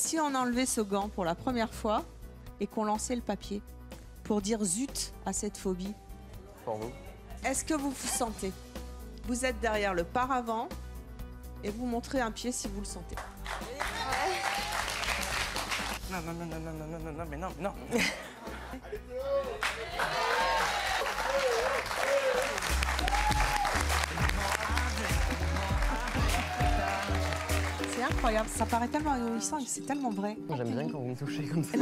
Si on enlevait ce gant pour la première fois et qu'on lançait le papier pour dire zut à cette phobie, Pour vous. est-ce que vous vous sentez? Vous êtes derrière le paravent et vous montrez un pied si vous le sentez. Non, non, non, non, non, non, non, non, mais non, non. C'est incroyable, ça paraît tellement ahurissant et c'est tellement vrai. J'aime bien quand vous me touchez comme ça.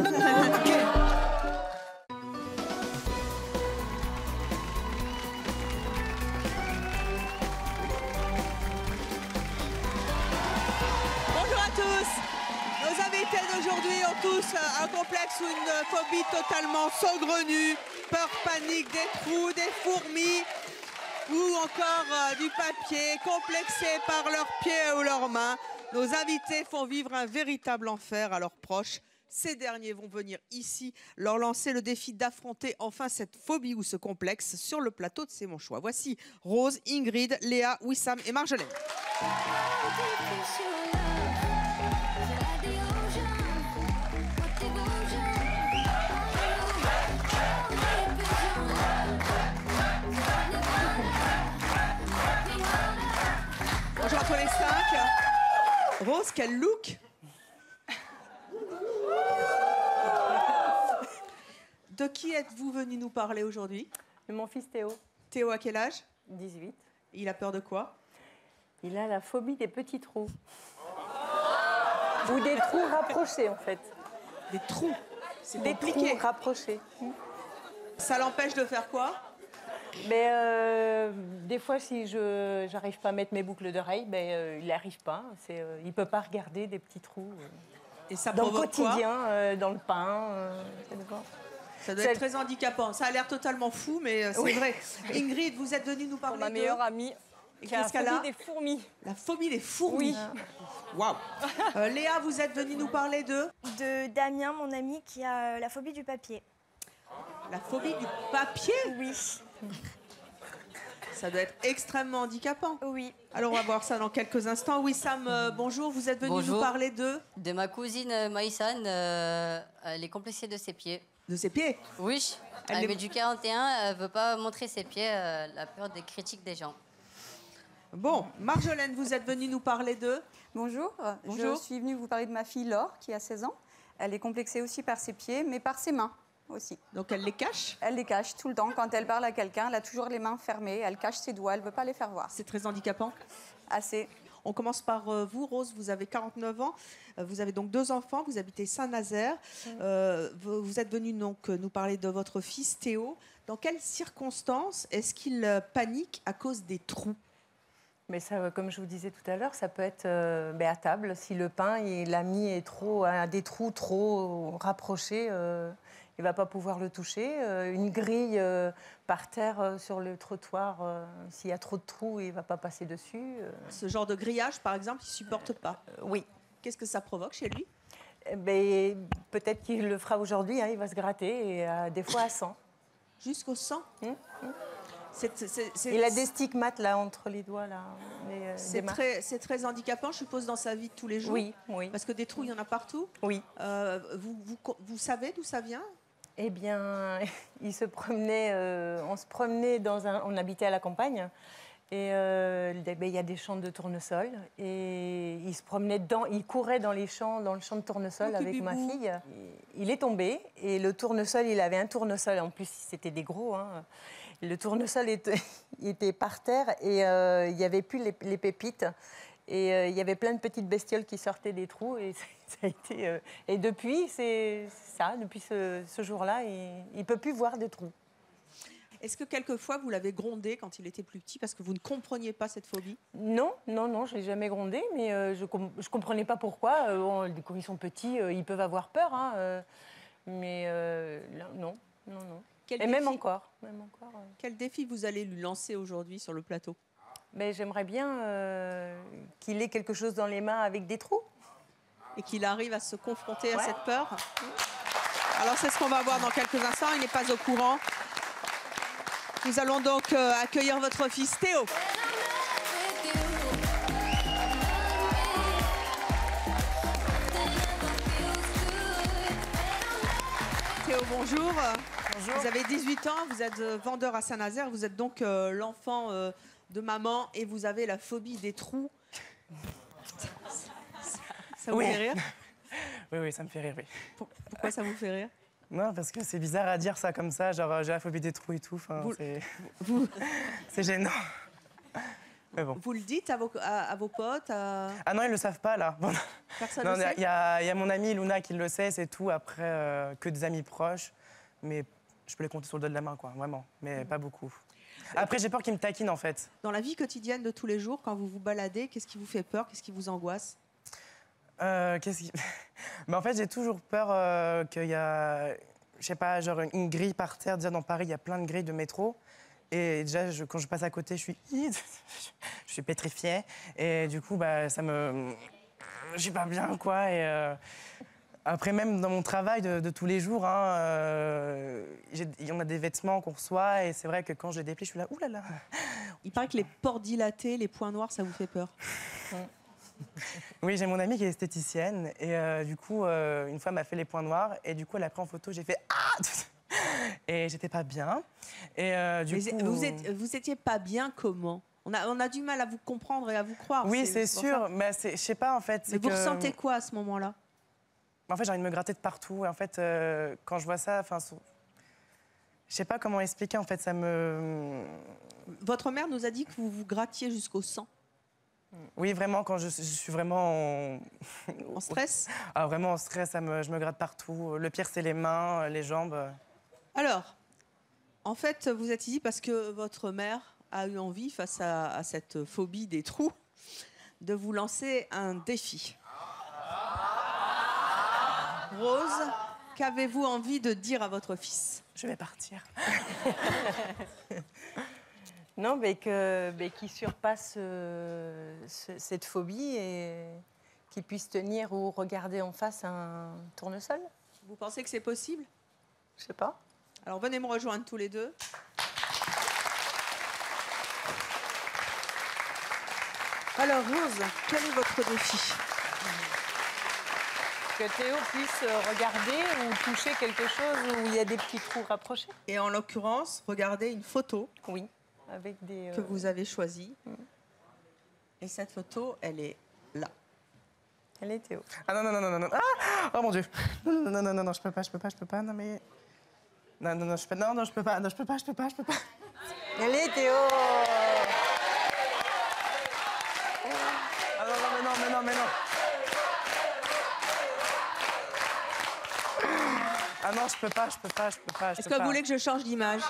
Bonjour à tous. Nos invités d'aujourd'hui ont tous un complexe ou une phobie totalement saugrenue. Peur, panique, des trous, des fourmis ou encore du papier, complexés par leurs pieds ou leurs mains. Nos invités font vivre un véritable enfer à leurs proches. Ces derniers vont venir ici leur lancer le défi d'affronter enfin cette phobie ou ce complexe sur le plateau de C'est mon choix. Voici Rose, Ingrid, Léa, Wissam et Marjolaine. Bonjour à tous les cinq. Rose, quel look! De qui êtes-vous venu nous parler aujourd'hui? De mon fils Théo, Théo, à quel âge? 18. Il a peur de quoi? Il a la phobie des petits trous. Ou des trous rapprochés, en fait. Des trous. C'est Des compliqué. trous rapprochés. Ça l'empêche de faire quoi? Mais des fois, si je n'arrive pas à mettre mes boucles d'oreilles, il n'arrive pas. Il ne peut pas regarder des petits trous. Et ça Dans le provoque quoi? quotidien, dans le pain. Ça doit être très handicapant. Ça a l'air totalement fou, mais c'est Oui. vrai. Ingrid, vous êtes venue nous parler Ma meilleure amie Et qui a la qu'est-ce qu'elle a? phobie des fourmis. La phobie des fourmis. Waouh. Léa, vous êtes venue nous parler De Damien, mon ami, qui a la phobie du papier. la phobie du papier. Oui, Ça doit être extrêmement handicapant. oui. Alors, on va voir ça dans quelques instants. Wissam, bonjour. Vous êtes venu Bonjour. nous parler De ma cousine Maïsan, elle est complexée de ses pieds. de ses pieds. Oui, Elle elle est- met du 41, elle veut pas montrer ses pieds, elle a peur des critiques des gens. Bon, Marjolaine, vous êtes venue nous parler Bonjour. Bonjour. Je suis venue vous parler de ma fille Laure, qui a 16 ans. Elle est complexée aussi par ses pieds, mais par ses mains aussi. Donc, elle les cache. Elle les cache tout le temps. Quand elle parle à quelqu'un, elle a toujours les mains fermées. Elle cache ses doigts, elle ne veut pas les faire voir. C'est très handicapant. Assez. On commence par vous, Rose, vous avez 49 ans, vous avez donc 2 enfants, vous habitez Saint-Nazaire. Vous êtes venu donc nous parler de votre fils Théo. Dans quelles circonstances est-ce qu'il panique à cause des trous? Mais ça, comme je vous disais tout à l'heure, ça peut être à table. Si le pain, il a des trous trop rapprochés, il ne va pas pouvoir le toucher. Une grille par terre sur le trottoir, s'il y a trop de trous, il ne va pas passer dessus. Ce genre de grillage, par exemple, il ne supporte pas. Oui. Qu'est-ce que ça provoque chez lui? Peut-être qu'il le fera aujourd'hui, hein, il va se gratter, et des fois à 100. Jusqu'au sang? Il a des stigmates là, entre les doigts. Là, C'est très handicapant, je suppose, dans sa vie de tous les jours. Oui, oui. Parce que des trous, il y en a partout. Oui. Vous savez d'où ça vient? Eh bien, on se promenait on habitait à la campagne, et il y a des champs de tournesol, et il courait dans le champ de tournesol avec ma fille. Il est tombé, et le tournesol, il avait un tournesol, en plus c'était des gros, hein. Le tournesol était par terre, et il n'y avait plus les pépites. Et il y avait plein de petites bestioles qui sortaient des trous. Et, ça a été, et depuis, c'est ça. Depuis ce jour-là, il ne peut plus voir des trous. Est-ce que quelquefois, vous l'avez grondé quand il était plus petit parce que vous ne compreniez pas cette phobie? Non, je ne l'ai jamais grondé, mais je ne comprenais pas pourquoi. Quand ils sont petits, ils peuvent avoir peur. Hein, mais non. Même encore. Quel défi vous allez lui lancer aujourd'hui sur le plateau? Mais j'aimerais bien qu'il ait quelque chose dans les mains avec des trous. Et qu'il arrive à se confronter à cette peur. Alors c'est ce qu'on va voir dans quelques instants, il n'est pas au courant. Nous allons donc accueillir votre fils Théo. Théo, bonjour. Bonjour. Vous avez 18 ans, vous êtes vendeur à Saint-Nazaire, vous êtes donc l'enfant de maman et vous avez la phobie des trous. Ça vous Oui. fait rire? Oui, ça me fait rire, oui. Pourquoi ça vous fait rire? Non, parce que c'est bizarre à dire ça comme ça, genre j'ai la phobie des trous et tout, enfin, Vous, c'est gênant. Mais bon. vous le dites à vos potes Ah non, ils le savent pas, là. Voilà. Personne Non, ne sait? il y a mon amie Luna qui le sait, c'est tout. Après, que des amis proches. Mais je peux les compter sur le doigt de la main, quoi, vraiment. Mais pas beaucoup. Après, j'ai peur qu'ils me taquinent, en fait. Dans la vie quotidienne de tous les jours, quand vous vous baladez, qu'est-ce qui vous fait peur? Qu'est-ce qui vous angoisse? Qu'est-ce qui... Mais en fait, j'ai toujours peur qu'il y a, je sais pas, genre une grille par terre. Déjà, dans Paris, il y a plein de grilles de métro. Et déjà, quand je passe à côté, je suis pétrifiée. Et du coup, bah, ça me... Je suis pas bien, quoi. Et après, même dans mon travail de tous les jours, hein, il y en a des vêtements qu'on reçoit. Et c'est vrai que quand je les déplie, je suis là, oulala. Il paraît que les pores dilatés, les points noirs, ça vous fait peur? Oui, j'ai mon amie qui est esthéticienne et du coup, une fois, elle m'a fait les points noirs et du coup, elle a pris en photo, j'ai fait ah et j'étais pas bien. Et du coup, vous étiez pas bien comment? On a du mal à vous comprendre et à vous croire. oui, c'est pour sûr, ça. mais je sais pas en fait. Mais vous ressentez quoi à ce moment-là? En fait, j'ai envie de me gratter de partout et en fait, quand je vois ça, enfin, je sais pas comment expliquer. En fait, ça me. Votre mère nous a dit que vous vous grattiez jusqu'au sang. Oui, vraiment, quand je suis vraiment En stress? Ah, vraiment en stress, je me gratte partout. Le pire, c'est les mains, les jambes. Alors, en fait, vous êtes ici parce que votre mère a eu envie, face à cette phobie des trous, de vous lancer un défi. Rose, qu'avez-vous envie de dire à votre fils? Je vais partir. Non, mais qu'il surpasse cette phobie et qu'il puisse tenir ou regarder en face un tournesol. Vous pensez que c'est possible? Je sais pas. Alors venez me rejoindre tous les deux. Alors Rose, quel est votre défi? Que Théo puisse regarder ou toucher quelque chose où il y a des petits trous rapprochés. Et en l'occurrence, regardez une photo Oui, avec des... que vous avez choisie. Et cette photo, elle est là. Elle est Théo. Ah non, non, non, non, non. Ah oh mon Dieu. Non, non, non, non, non, je peux pas, non mais... Non, non, non, je peux pas, non, je peux pas. Elle est Théo. Ah non, mais non. Ah non, je peux pas. Est-ce que vous voulez que je change d'image?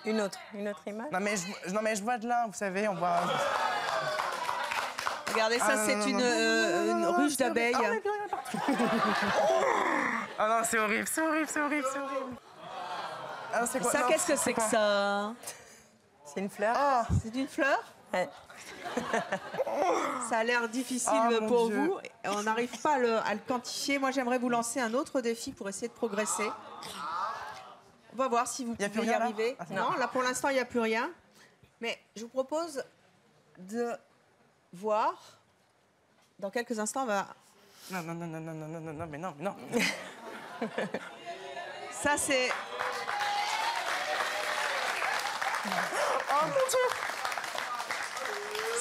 Une autre image. Non mais je vois de là, vous savez, on voit... Regardez, ça c'est une ruche d'abeilles. Ah non, c'est horrible. Ah, c'est quoi? Ça, Non, qu'est-ce que c'est que ça? C'est une fleur. Ah, C'est une fleur? Ouais. Ça a l'air difficile Ah, mon pour Dieu. vous. On n'arrive pas à le quantifier. Moi, j'aimerais vous lancer un autre défi pour essayer de progresser. On va voir si vous Y a pouvez plus y rien, là? arriver. Ah, Non, là pour l'instant, il n'y a plus rien. Mais je vous propose de voir. Dans quelques instants, on va... non, mais non. Ça, c'est... Oh mon Dieu.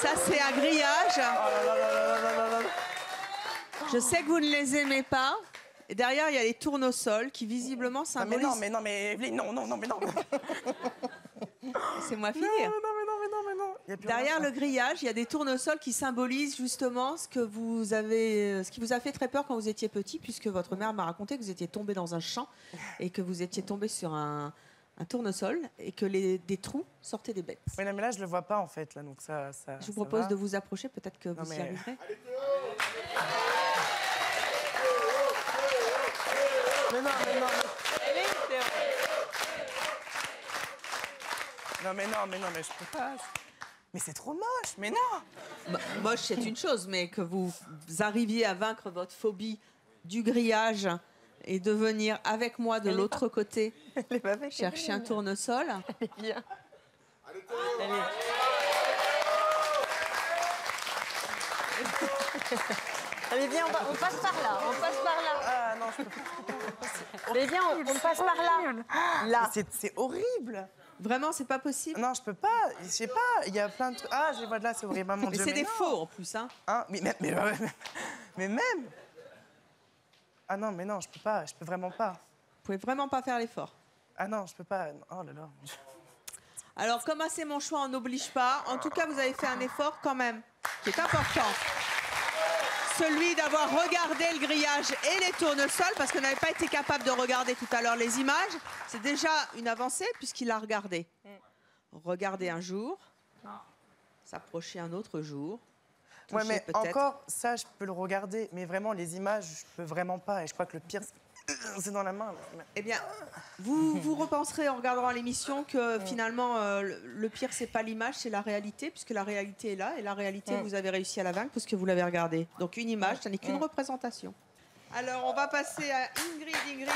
Ça, c'est un grillage. Je sais que vous ne les aimez pas. Et derrière, il y a les tournesols qui visiblement symbolisent... Non, mais Evelyne, non, mais non. Laissez-moi finir. Non. Y a plus Derrière rien. le grillage, il y a des tournesols qui symbolisent justement ce qui vous a fait très peur quand vous étiez petit, puisque votre mère m'a raconté que vous étiez tombé dans un champ et que vous étiez tombé sur un tournesol et que des trous sortaient des bêtes. Oui, non, mais là, je le vois pas en fait, là, donc ça. Je vous propose de vous approcher, peut-être que Non, vous y mais- arriverez. Mais non. Elle est Théo. Non, mais je peux pas. Mais c'est trop moche, mais non. Moche, c'est une chose, mais que vous arriviez à vaincre votre phobie du grillage et de venir avec moi de l'autre côté Elle est pas avec chercher un tournesol. Elle est bien. Elle Allez, viens, on passe par là. On passe par là. Ah non, je peux pas. Mais viens, on passe par là. Là. C'est horrible. Vraiment, c'est pas possible. Non, je peux pas. Je sais pas. Il y a plein de trucs. Ah, je vois de là, c'est horrible. Ah, mon Mais Dieu, c'est des non. faux en plus, hein. Hein, mais même. Ah non, mais non, je peux pas. Je peux vraiment pas. Vous pouvez vraiment pas faire l'effort. Ah non, je peux pas. Oh là là. Alors, comme c'est mon choix, on n'oblige pas. En tout cas, vous avez fait un effort quand même, qui est important. Celui d'avoir regardé le grillage et les tournesols, parce qu'on n'avait pas été capable de regarder tout à l'heure les images. C'est déjà une avancée, puisqu'il a regardé. Regarder un jour, s'approcher un autre jour. Ouais, mais peut-être. encore, ça, je peux le regarder. Mais vraiment, les images, je peux vraiment pas. Et je crois que le pire, c'est dans la main. Là. Eh bien, vous repenserez en regardant l'émission que finalement, le pire, c'est pas l'image, c'est la réalité, puisque la réalité est là. Et la réalité, vous avez réussi à la vaincre parce que vous l'avez regardée. Donc, une image, ça n'est qu'une représentation. Alors, on va passer à Ingrid. Ingrid,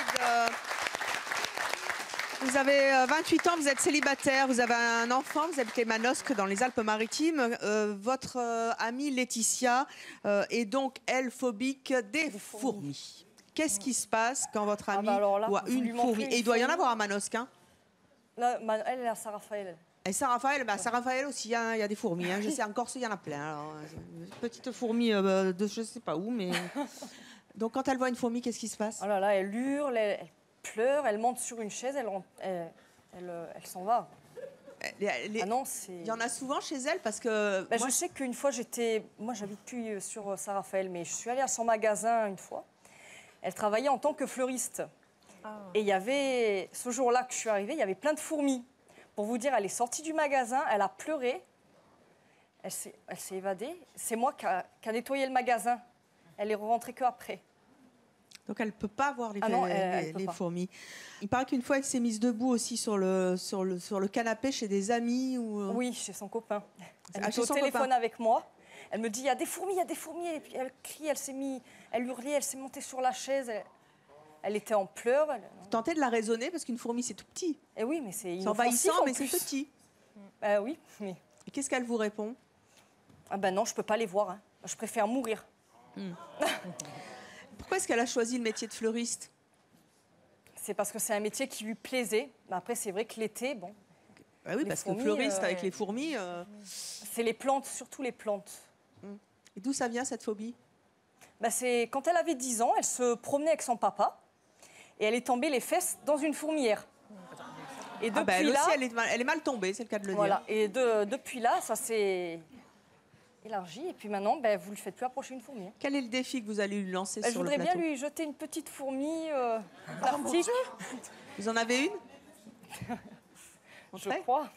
vous avez 28 ans, vous êtes célibataire, vous avez un enfant, vous habitez Manosque dans les Alpes-Maritimes. Votre amie Laetitia est donc, elle, phobique des fourmis. Qu'est-ce qui se passe quand votre amie voit une fourmi? Et il doit y en avoir à Manosque, hein? Là, elle est à Saint-Raphaël. Et Saint-Raphaël, à Saint-Raphaël aussi, il y a des fourmis. Hein. Je sais, en Corse, il y en a plein. Alors, petite fourmi de je ne sais pas où, mais... Donc, quand elle voit une fourmi, qu'est-ce qui se passe? Oh là là, elle hurle, elle pleure, elle monte sur une chaise, elle s'en va. Ah non, il y en a souvent chez elle parce que... Ben, je sais qu'une fois, moi, j'habite plus sur Saint-Raphaël, mais je suis allée à son magasin une fois. Elle travaillait en tant que fleuriste. Et il y avait, ce jour-là que je suis arrivée, il y avait plein de fourmis. Pour vous dire, elle est sortie du magasin, elle a pleuré, elle s'est évadée. C'est moi qui a nettoyé le magasin. Elle est rentrée qu'après. Donc elle ne peut pas voir les peut pas. fourmis. Il paraît qu'une fois, elle s'est mise debout aussi sur le canapé chez des amis. Oui, chez son copain. Elle chez était au son téléphone copain. avec moi. Elle me dit, il y a des fourmis, il y a des fourmis. Et puis elle crie, elle hurlait, elle s'est montée sur la chaise. Elle était en pleurs. Vous tentez de la raisonner parce qu'une fourmi, c'est tout petit. Eh oui, mais c'est C'est envahissant, mais c'est petit. Oui, mais... Et qu'est-ce qu'elle vous répond? Ah ben non, je ne peux pas les voir. Hein. Je préfère mourir. Pourquoi est-ce qu'elle a choisi le métier de fleuriste? C'est parce que c'est un métier qui lui plaisait. Mais après, c'est vrai que l'été, bon... Ah oui, parce que fleuriste avec les fourmis... C'est les plantes, surtout les plantes. Et d'où ça vient, cette phobie? C'est quand elle avait 10 ans, elle se promenait avec son papa et elle est tombée les fesses dans une fourmilière. Et depuis elle là, aussi, elle est mal tombée, c'est le cas de le voilà. dire. Et depuis là, ça s'est élargi. Et puis maintenant, vous ne lui faites plus approcher une fourmi. Quel est le défi que vous allez lui lancer Je sur le voudrais plateau? bien lui jeter une petite fourmi d'Arctique. Vous en avez une? Je crois.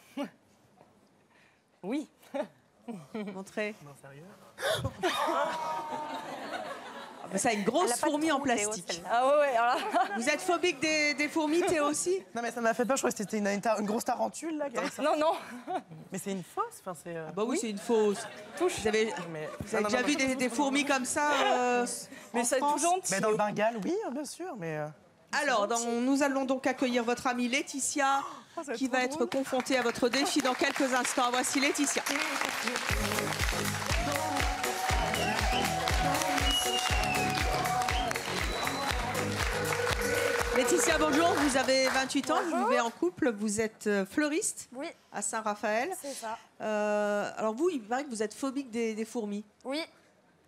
Oui. Montrez. Non, sérieux? Ça a une grosse fourmi en plastique. Ah ouais, alors là... Vous êtes phobique des fourmis, Théo aussi? Non, mais ça m'a fait peur. Je crois que c'était une grosse tarentule, là. Non. Mais c'est une fausse. Enfin, c'est... Bah oui, c'est une fausse. Vous avez déjà vu des fourmis comme ça mais c'est tout gentil. Mais dans le Bengale, oui, bien sûr, mais... Alors, nous allons donc accueillir votre amie Laetitia, qui va être confrontée à votre défi dans quelques instants. Voici Laetitia. Laetitia, bonjour. Vous avez 28 ans, vous vivez en couple, vous êtes fleuriste à Saint-Raphaël. C'est ça. Alors vous, il paraît que vous êtes phobique des fourmis. Oui,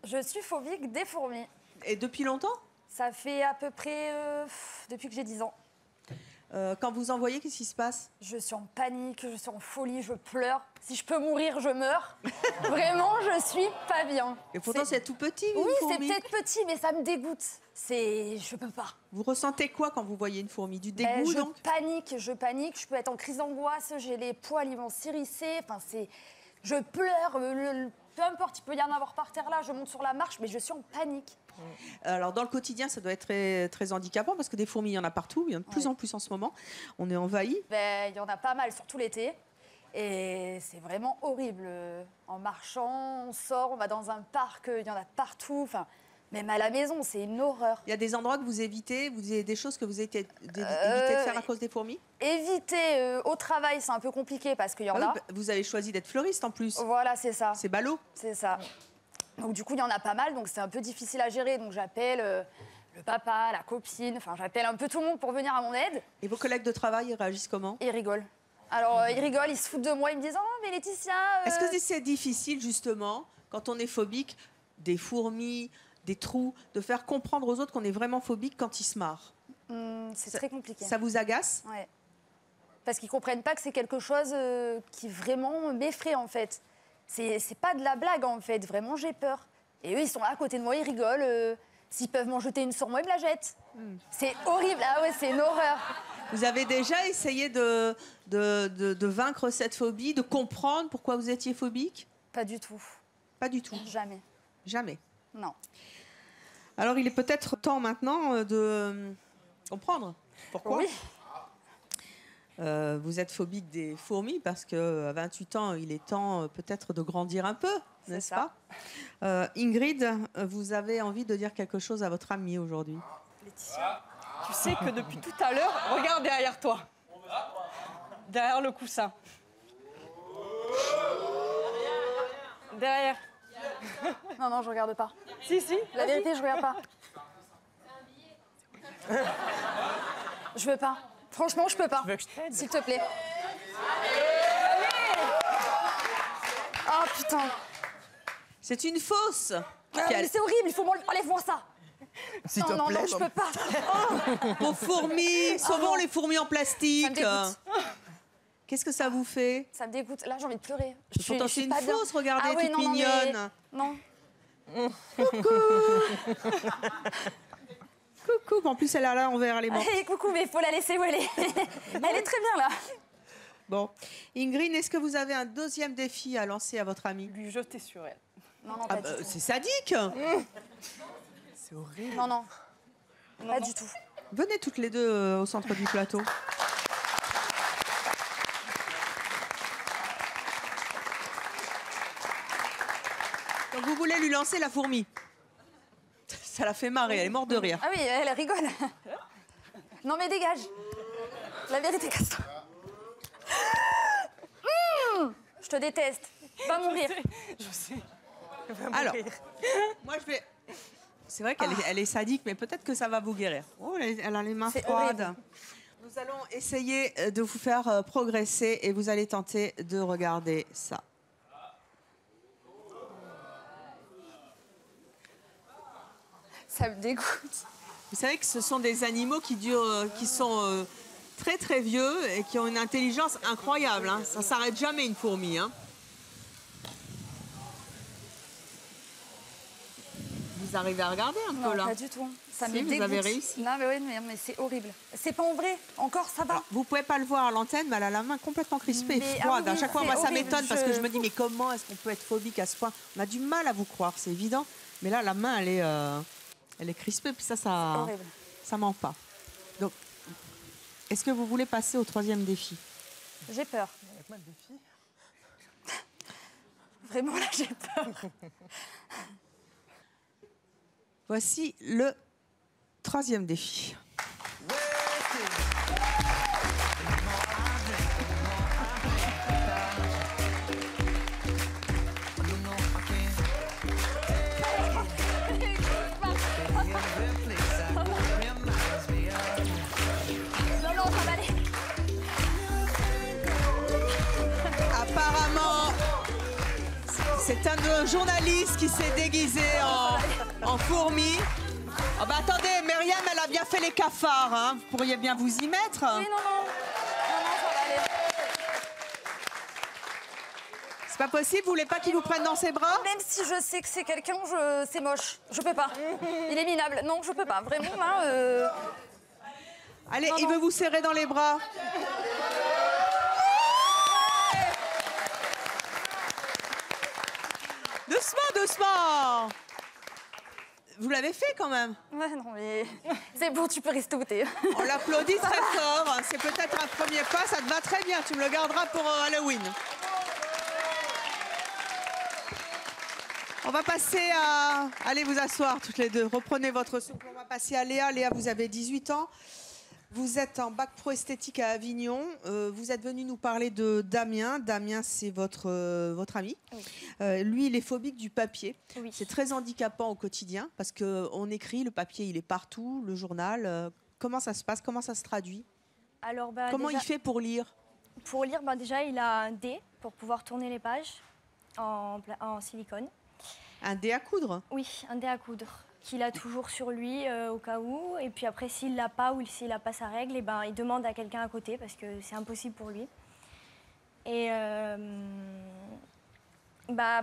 je suis phobique des fourmis. Et depuis longtemps? Ça fait à peu près depuis que j'ai 10 ans. Quand vous en voyez, qu'est-ce qui se passe? Je suis en panique, je suis en folie, je pleure. Si je peux mourir, je meurs. Vraiment, je suis pas bien. Et pourtant, c'est tout petit, une Oui, c'est fourmi. peut-être petit, mais ça me dégoûte. Je peux pas. Vous ressentez quoi quand vous voyez une fourmi? Du dégoût, donc? Je panique, je peux être en crise d'angoisse, j'ai les poils, ils vont s'hérisser. Enfin, je pleure, peu importe, il peut y en avoir par terre là, je monte sur la marche, mais je suis en panique. Alors, dans le quotidien, ça doit être très, très handicapant parce que des fourmis, il y en a partout. Il y en a de plus en plus en ce moment. On est envahi. Il y en a pas mal, surtout l'été. Et c'est vraiment horrible. En marchant, on sort, on va dans un parc, il y en a partout. Enfin, même à la maison, c'est une horreur. Il y a des endroits que vous évitez, vous avez des choses que vous évitez de faire à cause des fourmis? Éviter au travail, c'est un peu compliqué parce qu'il y en a. Vous avez choisi d'être fleuriste en plus. Voilà, c'est ça. C'est ballot. C'est ça. Donc du coup, il y en a pas mal, donc c'est un peu difficile à gérer. Donc j'appelle le papa, la copine, enfin j'appelle un peu tout le monde pour venir à mon aide. Et vos collègues de travail, ils réagissent comment? Et ils rigolent. Alors ils rigolent, ils se foutent de moi, ils me disent « Oh mais Laetitia Est-ce que c'est difficile justement, quand on est phobique, des fourmis, des trous, de faire comprendre aux autres qu'on est vraiment phobique quand ils se marrent? C'est très compliqué. Ça vous agace? Ouais. Parce qu'ils comprennent pas que c'est quelque chose qui vraiment m'effraie en fait. C'est pas de la blague en fait, vraiment j'ai peur. Et eux ils sont là à côté de moi, ils rigolent. S'ils peuvent m'en jeter une sur moi, ils me la jettent. C'est horrible, ah ouais, c'est une horreur. Vous avez déjà essayé de vaincre cette phobie, de comprendre pourquoi vous étiez phobique? Pas du tout. Pas du tout? Jamais. Jamais? Non. Alors il est peut-être temps maintenant de comprendre pourquoi. Oui. Vous êtes phobique des fourmis parce qu'à 28 ans, il est temps peut-être de grandir un peu, n'est-ce pas? Ingrid, vous avez envie de dire quelque chose à votre amie aujourd'hui? Laetitia, tu sais que depuis tout à l'heure, regarde derrière toi. Derrière le coussin. Derrière. Non, non, je regarde pas. Si, si. La vérité, je regarde pas. Je veux pas. Franchement, je peux pas. Tu veux que je t'aide? S'il te plaît. Oh putain. C'est une fausse. Mais c'est horrible, il faut enlève-moi ça. S'il Non, te non, plaît. non, je peux pas. Aux fourmis, sauvons non. les fourmis en Ça me plastique. dégoûte. Qu'est-ce que ça vous fait? Ça me dégoûte. Là, j'ai envie de pleurer. Pourtant, c'est une pas bien. fausse, regardez, Ah ouais, toute non, non, mais- mignonne. Non. Coucou, en plus elle a là envers les mains. Hey, coucou, mais il faut la laisser où elle est. Elle est très bien là. Bon, Ingrid, est-ce que vous avez un deuxième défi à lancer à votre amie? Lui jeter sur elle. Non, non, Ah pas bah, du tout. c'est sadique. C'est horrible. Non, non. Pas du tout. Venez toutes les deux au centre du plateau. Donc vous voulez lui lancer la fourmi? Ça la fait marrer, elle est morte de rire. Ah oui, elle rigole. Non, mais dégage. La vérité, casse-toi. Je te déteste. Va mourir. Je sais. Alors, moi je vais... C'est vrai qu'elle elle est sadique, mais peut-être que ça va vous guérir. Oh, elle a les mains C'est froides. horrible. Nous allons essayer de vous faire progresser et vous allez tenter de regarder ça. Ça me dégoûte. Vous savez que ce sont des animaux qui sont très très vieux et qui ont une intelligence incroyable. Hein. Ça s'arrête jamais une fourmi. Hein. Vous arrivez à regarder un Non, peu là? pas du tout. Ça Si, me vous dégoûte. avez réussi. Non, mais oui, mais c'est horrible. C'est pas en vrai. Encore, ça va. Alors, vous pouvez pas le voir à l'antenne, mais elle a la main complètement crispée et Mais, ah froide. oui, À chaque fois, c'est moi, ça horrible. m'étonne parce que je me dis, mais comment est-ce qu'on peut être phobique à ce point? On a du mal à vous croire, c'est évident. Mais là, la main, elle est crispée, puis ça Horrible. ça ment pas. Donc, est-ce que vous voulez passer au troisième défi? J'ai peur. Vraiment, là, j'ai peur. Voici le troisième défi. Non, non, ça va aller. Apparemment, c'est un de nos journalistes qui s'est déguisé en fourmi. Oh bah attendez, Myriam, elle a bien fait les cafards. Hein. Vous pourriez bien vous y mettre. Oui, non, non. Non, non, ça va aller. C'est pas possible, vous voulez pas qu'il vous prenne dans ses bras? Même si je sais que c'est quelqu'un, c'est moche. Je peux pas. Il est minable. Non, je peux pas. Vraiment, là... Allez, Non, il non. veut vous serrer dans les bras. Doucement, doucement. Vous l'avez fait quand même. Ouais, non, mais... C'est bon, tu peux rester où t'es. On l'applaudit très fort. C'est peut-être un premier pas, ça te va très bien. Tu me le garderas pour Halloween. On va passer à... Allez vous asseoir toutes les deux. Reprenez votre souffle. On va passer à Léa. Léa, vous avez 18 ans. Vous êtes en bac pro esthétique à Avignon. Vous êtes venu nous parler de Damien. Damien, c'est votre ami. Oui. Lui, il est phobique du papier. Oui. C'est très handicapant au quotidien parce qu'on écrit, le papier, il est partout, le journal. Comment ça se passe? Comment ça se traduit? Alors, Comment déjà, il fait pour lire? Pour lire, déjà, il a un dé pour pouvoir tourner les pages en silicone. Un dé à coudre? Oui, un dé à coudre qu'il a toujours sur lui au cas où. Et puis après, s'il l'a pas ou s'il n'a pas sa règle, il demande à quelqu'un à côté parce que c'est impossible pour lui. Et à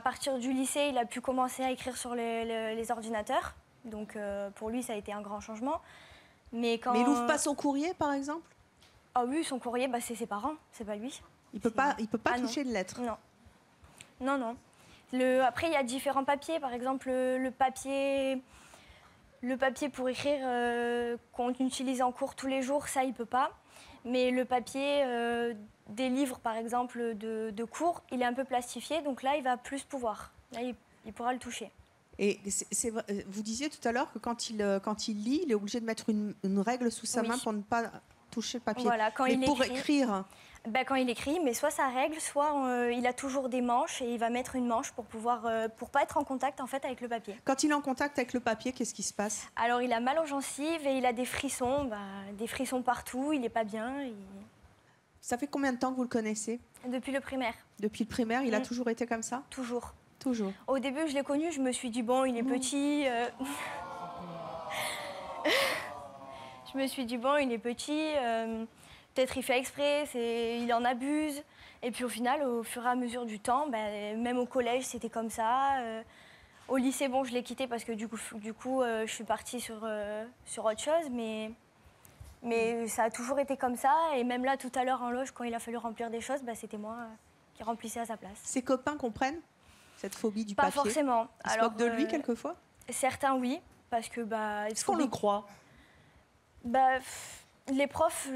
partir du lycée, il a pu commencer à écrire sur les ordinateurs. Donc pour lui, ça a été un grand changement. Mais il n'ouvre pas son courrier, par exemple? Ah oui, son courrier, c'est ses parents, c'est pas lui. Il peut pas toucher de lettres? Non. Non. Après, il y a différents papiers. Par exemple, le papier pour écrire qu'on utilise en cours tous les jours, ça, il peut pas. Mais le papier des livres, par exemple, de cours, il est un peu plastifié. Donc là, il va plus pouvoir. Là, il pourra le toucher. Et vous disiez tout à l'heure que quand il lit, il est obligé de mettre une règle sous sa main pour ne pas toucher le papier. Voilà, quand il pour écrit, écrire... quand il écrit, mais soit sa règle, soit il a toujours des manches et il va mettre une manche pour pas être en contact en fait avec le papier. Quand il est en contact avec le papier, qu'est-ce qui se passe? Alors il a mal aux gencives et il a des frissons partout, il n'est pas bien. Ça fait combien de temps que vous le connaissez? Depuis le primaire. Depuis le primaire, il a toujours été comme ça? Toujours. Toujours. Au début, je l'ai connu, je me suis dit bon, il est petit. Je me suis dit bon, il est petit. Peut-être il fait exprès, il en abuse. Et puis au final, au fur et à mesure du temps, même au collège, c'était comme ça. Au lycée, je l'ai quitté parce que du coup, je suis partie sur autre chose. Mais ça a toujours été comme ça. Et même là, tout à l'heure, en loge, quand il a fallu remplir des choses, c'était moi qui remplissais à sa place. Ses copains comprennent cette phobie du papier? Pas forcément. Ils se moquent de lui quelquefois? Certains, oui. Parce que... Est-ce qu'on le croit? Les profs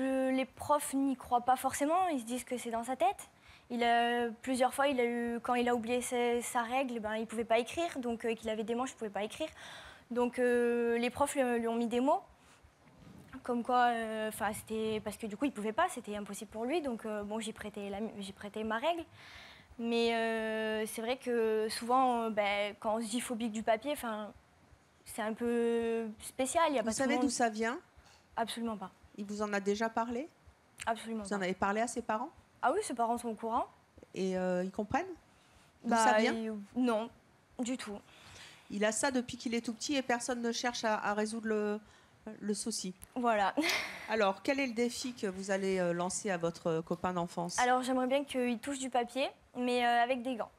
n'y croient pas forcément, ils se disent que c'est dans sa tête. Plusieurs fois, quand il a oublié sa règle, il ne pouvait pas écrire, donc qu'il avait des manches, il ne pouvait pas écrire. Donc les profs lui ont mis des mots, comme quoi, c'était parce que du coup, il ne pouvait pas, c'était impossible pour lui, donc j'ai prêté ma règle. Mais c'est vrai que souvent, quand on se dit phobique du papier, c'est un peu spécial. Vous savez d'où ça vient? Absolument pas. Il vous en a déjà parlé? Absolument pas. Vous en avez parlé à ses parents? Ah oui, ses parents sont au courant. Et ils comprennent d'où ça vient? Non, du tout. Il a ça depuis qu'il est tout petit et personne ne cherche à résoudre le souci. Voilà. Alors, quel est le défi que vous allez lancer à votre copain d'enfance? Alors, j'aimerais bien qu'il touche du papier, mais avec des gants.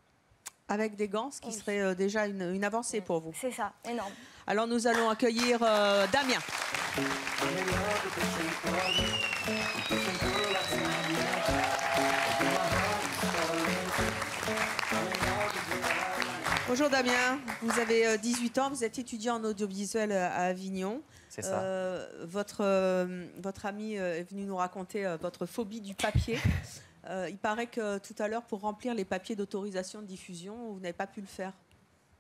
Avec des gants, ce qui serait déjà une avancée pour vous. C'est ça, énorme. Alors, nous allons accueillir Damien. Bonjour Damien, vous avez 18 ans, vous êtes étudiant en audiovisuel à Avignon. C'est ça. Votre ami est venu nous raconter votre phobie du papier. Il paraît que tout à l'heure, pour remplir les papiers d'autorisation de diffusion, vous n'avez pas pu le faire.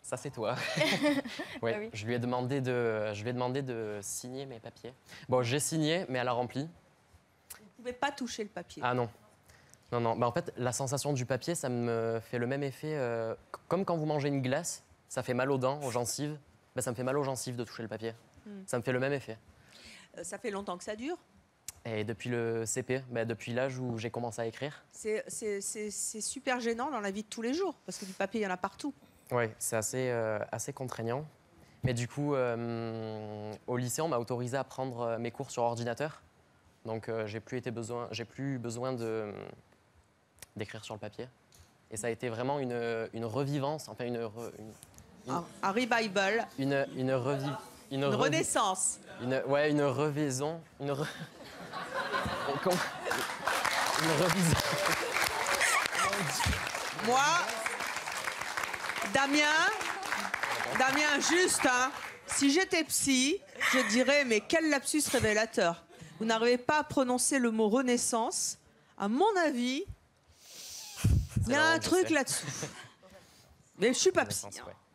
Ça, c'est toi. Ouais, oui. Je lui ai demandé de signer mes papiers. Bon, j'ai signé, mais elle a rempli. Vous ne pouvez pas toucher le papier. Ah non. Non. En fait, la sensation du papier, ça me fait le même effet. Comme quand vous mangez une glace, ça fait mal aux dents, aux gencives. Ça me fait mal aux gencives de toucher le papier. Ça me fait le même effet. Ça fait longtemps que ça dure? Et depuis le CP, depuis l'âge où j'ai commencé à écrire. C'est super gênant dans la vie de tous les jours, parce que du papier, il y en a partout. Oui, c'est assez contraignant. Mais du coup, au lycée, on m'a autorisé à prendre mes cours sur ordinateur. Donc, j'ai plus besoin d'écrire sur le papier. Et ça a été vraiment une revivance, enfin un revival. Une renaissance. Une revaison. Une revision. Moi, Damien, juste, si j'étais psy, je dirais, mais quel lapsus révélateur. Vous n'arrivez pas à prononcer le mot renaissance. À mon avis, il y a un truc là-dessous. Mais je ne suis pas psy.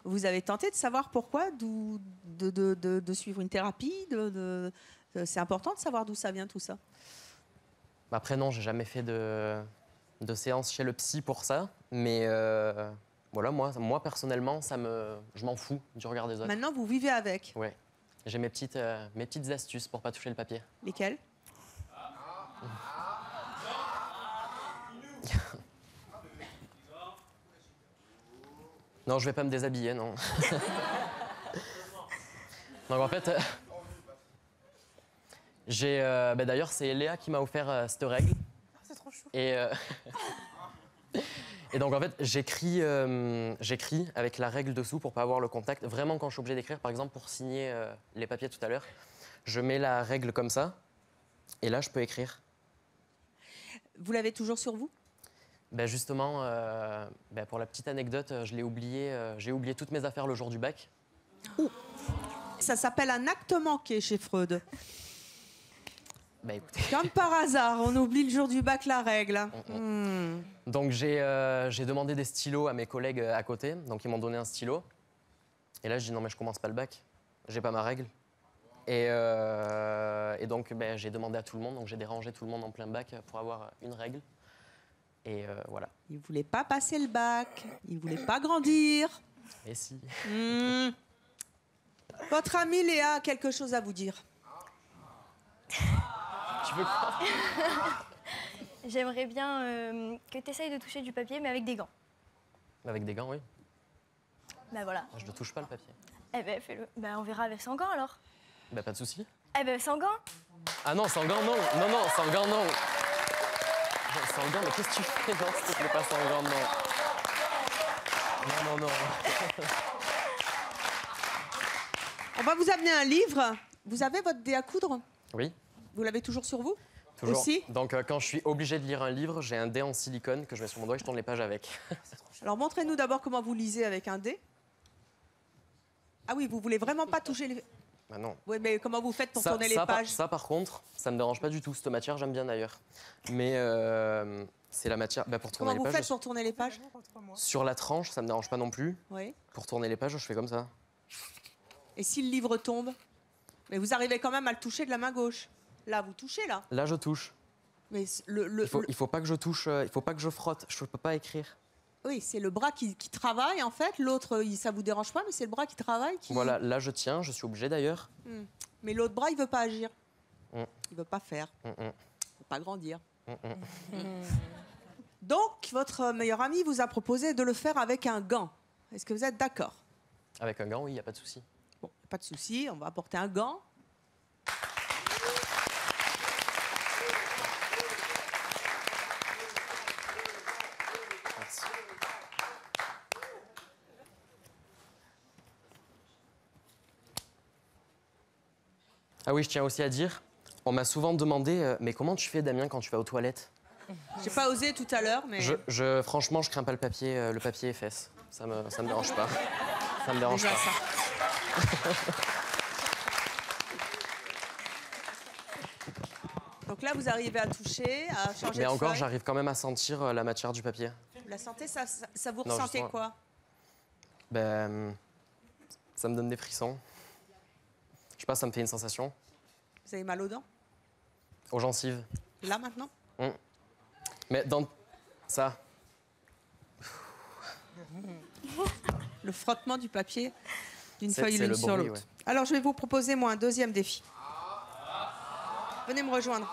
Vous avez tenté de savoir pourquoi, de suivre une thérapie, C'est important de savoir d'où ça vient tout ça. Après, non, j'ai jamais fait de séance chez le psy pour ça. Mais voilà, moi personnellement, je m'en fous du regard des autres. Maintenant, vous vivez avec. Ouais. J'ai mes petites astuces pour pas toucher le papier. Lesquelles? Non, je vais pas me déshabiller, non. Donc en fait, d'ailleurs, c'est Léa qui m'a offert cette règle. C'est trop chou. Et donc en fait, j'écris avec la règle dessous pour pas avoir le contact. Vraiment, quand je suis obligé d'écrire, par exemple pour signer les papiers tout à l'heure, je mets la règle comme ça, et là je peux écrire. Vous l'avez toujours sur vous? Justement, pour la petite anecdote, j'ai oublié toutes mes affaires le jour du bac. Ouh. Ça s'appelle un acte manqué chez Freud. Écoutez. Comme par hasard, on oublie le jour du bac la règle. Donc j'ai demandé des stylos à mes collègues à côté, donc ils m'ont donné un stylo. Et là je dis non mais je commence pas le bac, j'ai pas ma règle. Et donc j'ai demandé à tout le monde, donc j'ai dérangé tout le monde en plein bac pour avoir une règle. Et voilà. Il voulait pas passer le bac, il voulait pas grandir. Et si. Votre amie Léa a quelque chose à vous dire. Tu veux quoi? J'aimerais bien que tu essayes de toucher du papier, mais avec des gants. Avec des gants, oui. Bah voilà. Je ne touche pas le papier. Eh ben fais-le. Bah on verra avec sans gants alors. Pas de souci. Eh ben sans gants. Ah non, sans gants, non. Non, sans gants, non. Sans gants, mais qu'est-ce que tu fais? Non, s'il te plaît, pas sans gants, non. Non. On va vous amener un livre. Vous avez votre dé à coudre? Oui. Vous l'avez toujours sur vous? Toujours. Aussi? Donc quand je suis obligé de lire un livre, j'ai un dé en silicone que je mets sur mon doigt et je tourne les pages avec. Alors montrez-nous d'abord comment vous lisez avec un dé. Ah oui, vous voulez vraiment pas toucher les... Non. Oui, mais comment vous faites pour tourner les pages? Ça, par contre, ça me dérange pas du tout. Cette matière, j'aime bien d'ailleurs. Mais c'est la matière pour tourner les pages. Comment vous faites pour tourner les pages? Sur la tranche, ça me dérange pas non plus. Oui. Pour tourner les pages, je fais comme ça. Et si le livre tombe? Mais vous arrivez quand même à le toucher de la main gauche. Là, vous touchez, là. Là, je touche. Mais Il faut pas que je touche, il faut pas que je frotte. Je peux pas écrire. Oui, c'est le bras qui travaille, en fait. L'autre, ça vous dérange pas, mais c'est le bras qui travaille. Voilà, là, je tiens, je suis obligé d'ailleurs. Mais l'autre bras, il veut pas agir. Il veut pas faire. Il veut pas grandir. Donc, votre meilleur ami vous a proposé de le faire avec un gant. Est-ce que vous êtes d'accord? Avec un gant, oui, il n'y a pas de souci. Bon, pas de souci, on va apporter un gant. Merci. Ah oui, je tiens aussi à dire, on m'a souvent demandé, mais comment tu fais, Damien, quand tu vas aux toilettes? J'ai pas osé tout à l'heure, mais... Franchement, je crains pas le papier fesses. Ça me dérange pas. Ça me dérange Déjà pas. Donc là, vous arrivez à toucher, à changer Mais de encore, feuille. j'arrive quand même à sentir la matière du papier. Vous la sentez, ça vous Non, ressentez justement. quoi? Ça me donne des frissons. Je sais pas, ça me fait une sensation. Vous avez mal aux dents? Aux gencives. Là, maintenant? Mais dans ça. Le frottement du papier d'une C'est- feuille c'est l'une le sur bruit, l'autre. ouais. Alors, je vais vous proposer, moi, un deuxième défi. Venez me rejoindre.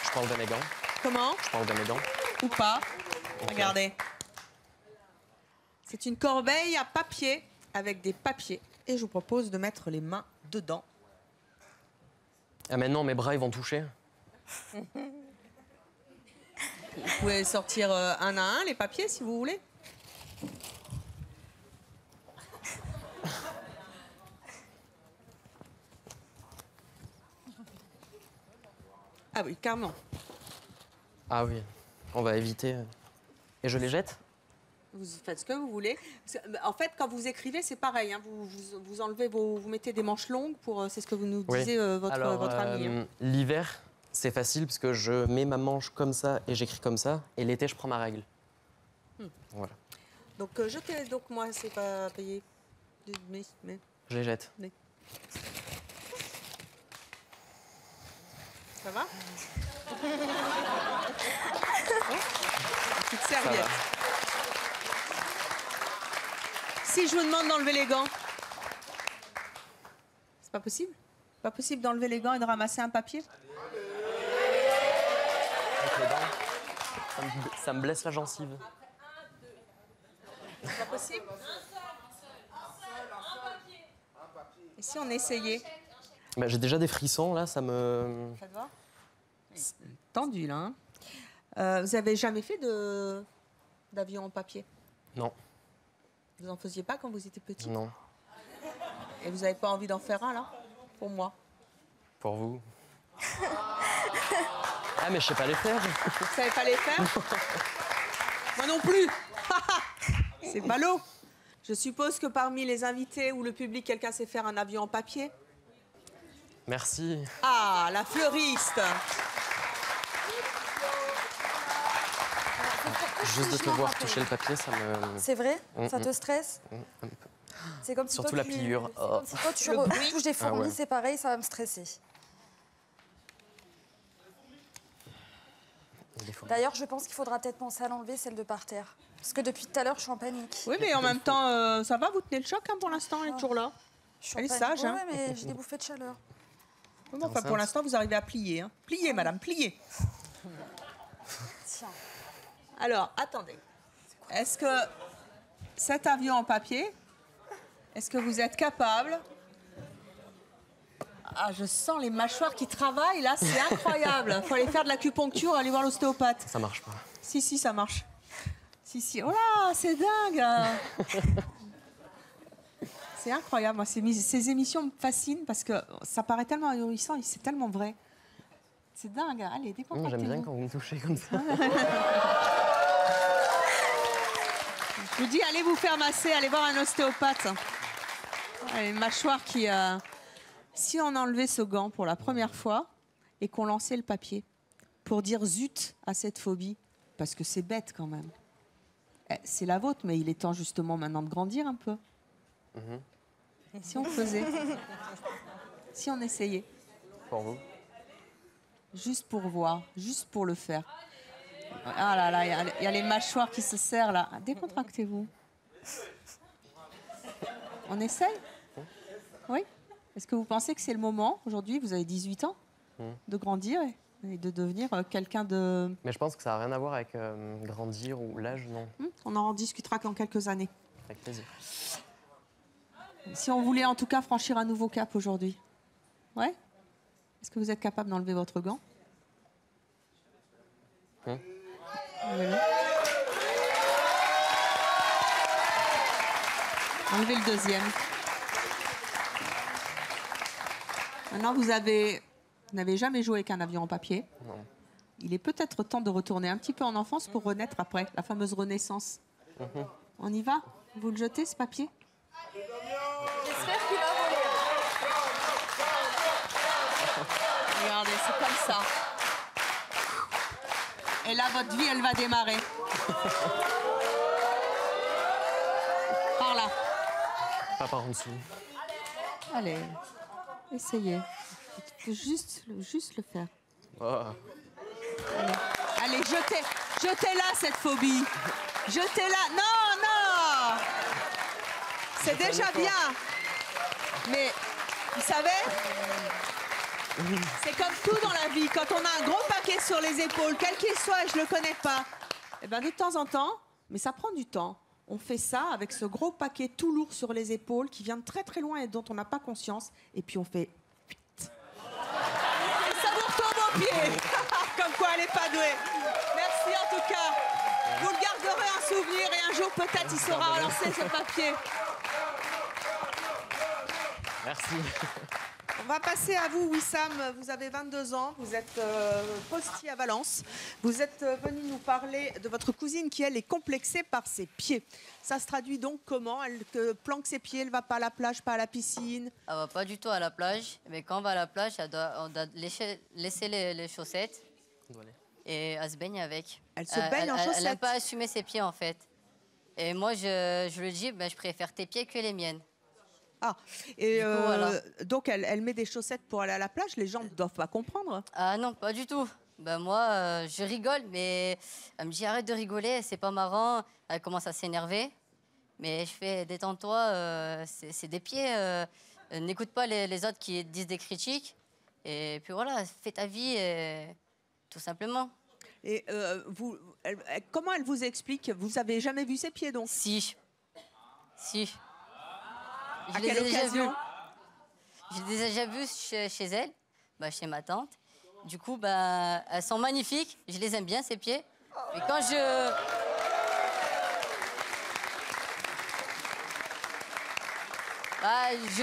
Je peux enlever mes gants. Comment? Je peux enlever mes gants. Ou pas? Regardez. C'est une corbeille à papier avec des papiers. Et je vous propose de mettre les mains dedans. Ah mais non, mes bras, ils vont toucher. Vous pouvez sortir un à un les papiers si vous voulez. Ah oui, carrément. Ah oui, on va éviter. Et je les jette? Vous faites ce que vous voulez. En fait, quand vous écrivez, c'est pareil. Hein. Vous enlevez vous mettez des manches longues pour. C'est ce que vous nous Oui. disiez votre ami. Hein. L'hiver, c'est facile parce que je mets ma manche comme ça et j'écris comme ça. Et l'été, je prends ma règle. Voilà. Donc jetez. Donc moi, c'est pas payé. Je les jette. Ça va? Petite Ça serviette. va. Si je vous demande d'enlever les gants, c'est pas possible? Pas possible d'enlever les gants et de ramasser un papier? Avec les dents, ça me blesse la gencive. C'est pas possible? Et si on essayait? Bah, j'ai déjà des frissons, là, ça me... Ça te va? Tendu, là. Hein. Vous avez jamais fait d'avion en papier? Non, Vous en faisiez pas quand vous étiez petit? non. Et vous n'avez pas envie d'en faire un, là? Pour moi? Pour vous. Ah, mais je sais pas les faire. Vous savez pas les faire? Moi non plus. C'est ballot. Je suppose que parmi les invités ou le public, quelqu'un sait faire un avion en papier? Merci. Ah, la fleuriste. Juste de te voir toucher le papier, ça me... C'est vrai? Ça te stresse? un peu. C'est comme si Surtout toi, la tu- pliure. c'est comme si toi, tu Le bruit. touches des fourmis, Ah ouais. c'est pareil, ça va me stresser. Il est fou. D'ailleurs, je pense qu'il faudra peut-être penser à l'enlever, celle de par terre. Parce que depuis tout à l'heure, je suis en panique. Oui, mais en même temps, ça va, vous tenez le choc hein, pour l'instant, elle est toujours là. Je suis en Elle est panique. sage, hein. Ouais, mais j'ai des bouffées de chaleur. Oui, mais enfin, pour l'instant, vous arrivez à plier. Hein. Pliez, madame, pliez. Tiens. Alors, attendez. Est-ce que cet avion en papier, est-ce que vous êtes capable? Ah, je sens les mâchoires qui travaillent, là, c'est incroyable. Il faut aller faire de l'acupuncture, aller voir l'ostéopathe. Ça marche pas. Si, si, ça marche. Si, si. Oh là, c'est dingue. C'est incroyable. Moi, ces émissions me fascinent parce que ça paraît tellement ahurissant et c'est tellement vrai. C'est dingue. Allez, décontractez-vous. J'aime bien quand vous me touchez comme ça. Je vous dis, allez vous faire masser, allez voir un ostéopathe. Les mâchoires qui... Si on enlevait ce gant pour la première fois et qu'on lançait le papier pour dire zut à cette phobie, parce que c'est bête quand même. C'est la vôtre, mais il est temps justement maintenant de grandir un peu. Si on faisait, si on essayait, Pour vous. juste pour voir, juste pour le faire. Ah là là, il y a les mâchoires qui se serrent là. Décontractez-vous. On essaye? Oui? Est-ce que vous pensez que c'est le moment, aujourd'hui, vous avez 18 ans, de grandir et de devenir quelqu'un de... Mais je pense que ça n'a rien à voir avec grandir ou l'âge, non. On en discutera dans quelques années. Avec plaisir. Si on voulait en tout cas franchir un nouveau cap aujourd'hui. Ouais? Est-ce que vous êtes capable d'enlever votre gant? Enlevez-le. Enlevez le deuxième. Maintenant, vous n'avez jamais joué avec un avion en papier. Non. Il est peut-être temps de retourner un petit peu en enfance pour renaître après, la fameuse renaissance. On y va? Vous le jetez, ce papier? J'espère qu'il va voler. Regardez, c'est comme ça. Et là, votre vie, elle va démarrer. Par là. Pas par en dessous. Allez, essayez. Juste le faire. Oh. Allez, jetez-la, cette phobie. Jetez-la. Non, non. C'est déjà bien. Mais, vous savez, c'est comme tout dans la vie. Quand on a un gros paquet sur les épaules, quel qu'il soit, je ne le connais pas, eh ben, de temps en temps, mais ça prend du temps, on fait ça avec ce gros paquet tout lourd sur les épaules qui vient de très très loin et dont on n'a pas conscience. Et puis on fait... Et ça vous retombe aux pieds. Comme quoi elle n'est pas douée. Merci en tout cas. Vous le garderez en souvenir et un jour peut-être il saura relancer ce papier. Merci. On va passer à vous, Wissam. Vous avez 22 ans, vous êtes postier à Valence. Vous êtes venu nous parler de votre cousine qui, elle, est complexée par ses pieds. Ça se traduit donc comment? Elle planque ses pieds, elle ne va pas à la plage, pas à la piscine? Elle va pas du tout à la plage, mais quand on va à la plage, on doit laisser les chaussettes et elle se baigne avec. Elle se baigne en chaussettes? Elle n'aime pas assumer ses pieds, en fait. Et moi, je lui dis, ben, je préfère tes pieds que les miennes. Ah, et Du coup, voilà. donc elle met des chaussettes pour aller à la plage, les gens ne doivent pas comprendre. Ah non, pas du tout. Ben moi, je rigole, mais elle me dit arrête de rigoler, c'est pas marrant. Elle commence à s'énerver. Mais je fais détends-toi, c'est des pieds. N'écoute pas les autres qui disent des critiques. Et puis voilà, fais ta vie, tout simplement. Et comment elle vous explique? Vous avez jamais vu ses pieds donc? Si. À quelle occasion? Je les ai déjà vus chez elle, bah, chez ma tante. Du coup, bah, elles sont magnifiques. Je les aime bien, ces pieds. Mais quand je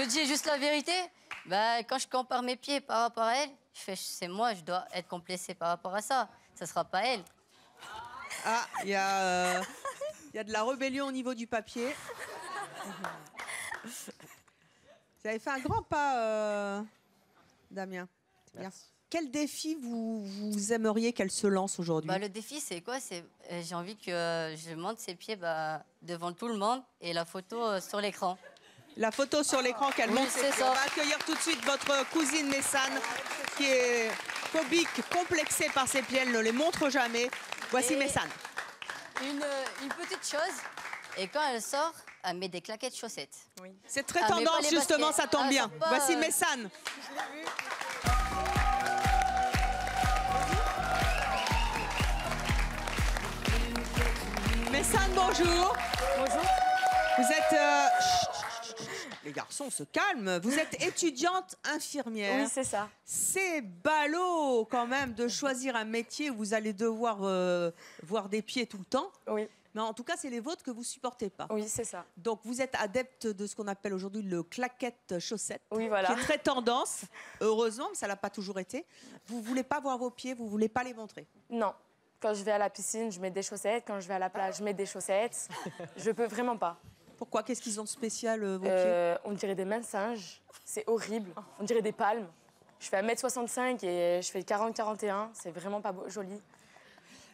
dis juste la vérité. Bah, quand je compare mes pieds par rapport à elle, je fais, c'est moi, je dois être complexée par rapport à ça. Ça sera pas elle. Ah, il y a de la rébellion au niveau du papier. Vous avez fait un grand pas, Damien. Bien. Quel défi vous aimeriez qu'elle se lance aujourd'hui? Bah, le défi, c'est quoi? J'ai envie que je monte ses pieds devant tout le monde et la photo sur l'écran. La photo sur l'écran qu'elle monte. c'est ça. On va accueillir tout de suite votre cousine Messane, qui est phobique, complexée par ses pieds. Elle ne les montre jamais. Voici Messane. Une petite chose. Et quand elle sort, elle met des claquettes chaussettes. Oui. C'est très Elle met pas tendance, les justement, baskets. ça tombe bien. c'est pas, Voici Messane. Messane, bonjour. Bonjour. Vous êtes... Les garçons se calment. Vous êtes étudiante infirmière. Oui, c'est ça. C'est ballot quand même de choisir un métier où vous allez devoir voir des pieds tout le temps. Oui. Mais en tout cas, c'est les vôtres que vous supportez pas. Oui, c'est ça. Donc vous êtes adepte de ce qu'on appelle aujourd'hui le claquette chaussette, Oui, voilà. qui est très tendance. Heureusement, mais ça l'a pas toujours été. Vous voulez pas voir vos pieds, vous voulez pas les montrer. Non. Quand je vais à la piscine, je mets des chaussettes. Quand je vais à la plage, je mets des chaussettes. Je peux vraiment pas. Pourquoi? Qu'est-ce qu'ils ont de spécial, vos pieds? On dirait des mains de singe. C'est horrible. On dirait des palmes. Je fais 1m65 et je fais 40-41. C'est vraiment pas beau, joli.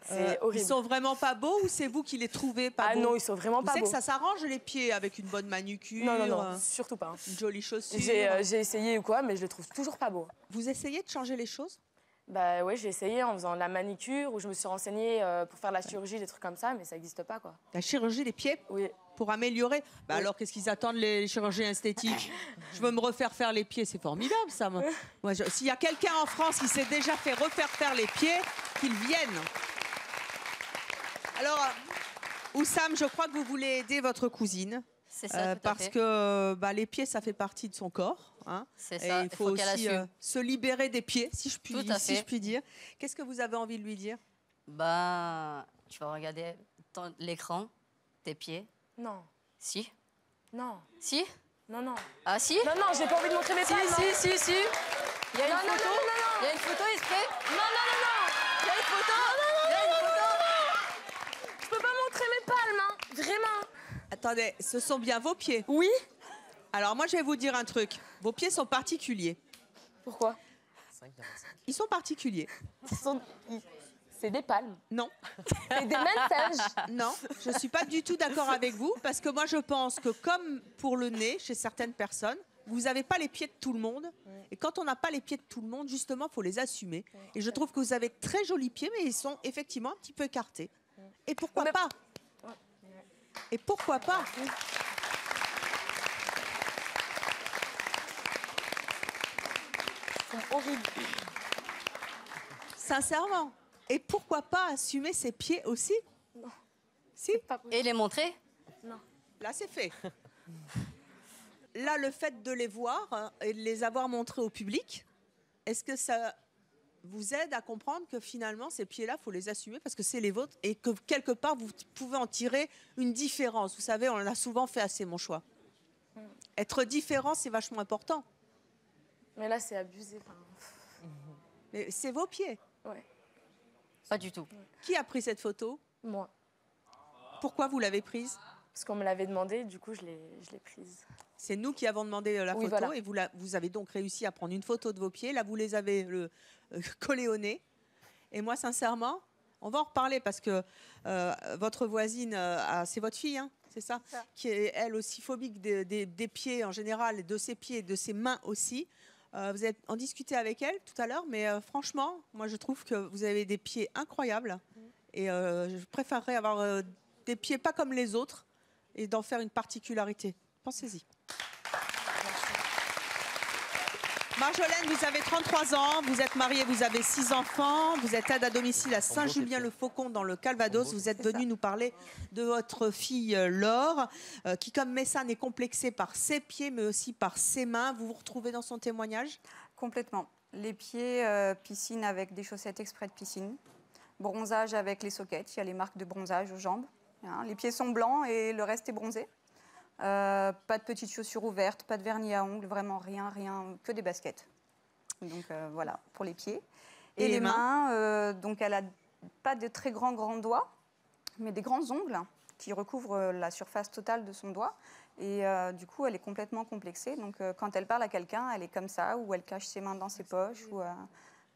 C'est horrible. Ils sont vraiment pas beaux ou c'est vous qui les trouvez pas beaux? Ah non, ils sont vraiment pas beaux. Vous savez que ça s'arrange les pieds avec une bonne manucure? Non, surtout pas. Une jolie chaussure? J'ai essayé ou quoi, mais je les trouve toujours pas beaux. Vous essayez de changer les choses? Bah oui, j'ai essayé en faisant de la manicure, où je me suis renseignée pour faire la chirurgie, des trucs comme ça, mais ça n'existe pas, quoi. La chirurgie des pieds? Oui. Pour améliorer? Bah Oui. alors, qu'est-ce qu'ils attendent, les chirurgiens esthétiques? Je veux me refaire faire les pieds, c'est formidable, ça. S'il y a quelqu'un en France qui s'est déjà fait refaire faire les pieds, qu'il vienne. Alors, Oussam, je crois que vous voulez aider votre cousine. C'est ça, tout à parce fait. que les pieds, ça fait partie de son corps. Hein. C'est Et ça, il faut qu'elle aussi assume. se libérer des pieds, si je puis, Tout à fait. dire. Qu'est-ce que vous avez envie de lui dire? Ben, tu vas regarder l'écran, tes pieds. Non. Si. Non. Si. Non. Ah si. Non, j'ai pas envie de montrer mes palmes. Si. Il y a une photo. Il y a une photo exprès. Non. Il y a une photo. Il y a une photo. Je peux pas montrer mes palmes, hein. Vraiment. Attendez, ce sont bien vos pieds? Oui. Alors moi, je vais vous dire un truc. Vos pieds sont particuliers. Pourquoi? Ils sont particuliers. C'est des palmes. Non. C'est des mains de singe. Non, je ne suis pas du tout d'accord avec vous, parce que moi, je pense que comme pour le nez, chez certaines personnes, vous n'avez pas les pieds de tout le monde. Et quand on n'a pas les pieds de tout le monde, justement, il faut les assumer. Et je trouve que vous avez de très jolis pieds, mais ils sont effectivement un petit peu écartés. Et pourquoi pas? Et pourquoi pas? Ils sont horribles. Sincèrement. Et pourquoi pas assumer ses pieds aussi? Non. Si? Et les montrer? Non. Là, c'est fait. Là, le fait de les voir et de les avoir montrés au public, est-ce que ça vous aide à comprendre que finalement, ces pieds-là, il faut les assumer parce que c'est les vôtres et que quelque part, vous pouvez en tirer une différence? Vous savez, on en a souvent fait assez, mon choix. Être différent, c'est vachement important. Mais là, c'est abusé. Mais c'est vos pieds. Ouais. Pas du tout. Qui a pris cette photo? Moi. Pourquoi vous l'avez prise? Parce qu'on me l'avait demandé, du coup, je l'ai prise. C'est nous qui avons demandé la Oui, photo voilà. et vous avez donc réussi à prendre une photo de vos pieds. Là, vous les avez collés au nez. Et moi, sincèrement, on va en reparler parce que votre voisine, c'est votre fille, hein? c'est ça, qui est elle aussi phobique des pieds en général, et de ses pieds et de ses mains aussi. Vous avez en discuté avec elle tout à l'heure, mais franchement, moi je trouve que vous avez des pieds incroyables et je préférerais avoir des pieds pas comme les autres et d'en faire une particularité. Pensez-y. Marjolaine, vous avez 33 ans, vous êtes mariée, vous avez 6 enfants, vous êtes aide à domicile à Saint-Julien-le-Faucon dans le Calvados. Vous êtes venue nous parler de votre fille Laure, qui comme Messane est complexée par ses pieds mais aussi par ses mains. Vous vous retrouvez dans son témoignage? Complètement. Les pieds, piscine avec des chaussettes exprès de piscine. Bronzage avec les sockets, il y a les marques de bronzage aux jambes. Hein. Les pieds sont blancs et le reste est bronzé. Pas de petites chaussures ouvertes, pas de vernis à ongles, vraiment rien, que des baskets. Donc voilà, pour les pieds. Et les mains, donc elle a pas de très grands doigts, mais des grands ongles qui recouvrent la surface totale de son doigt. Et du coup, elle est complètement complexée. Donc quand elle parle à quelqu'un, elle est comme ça, ou elle cache ses mains dans ses poches.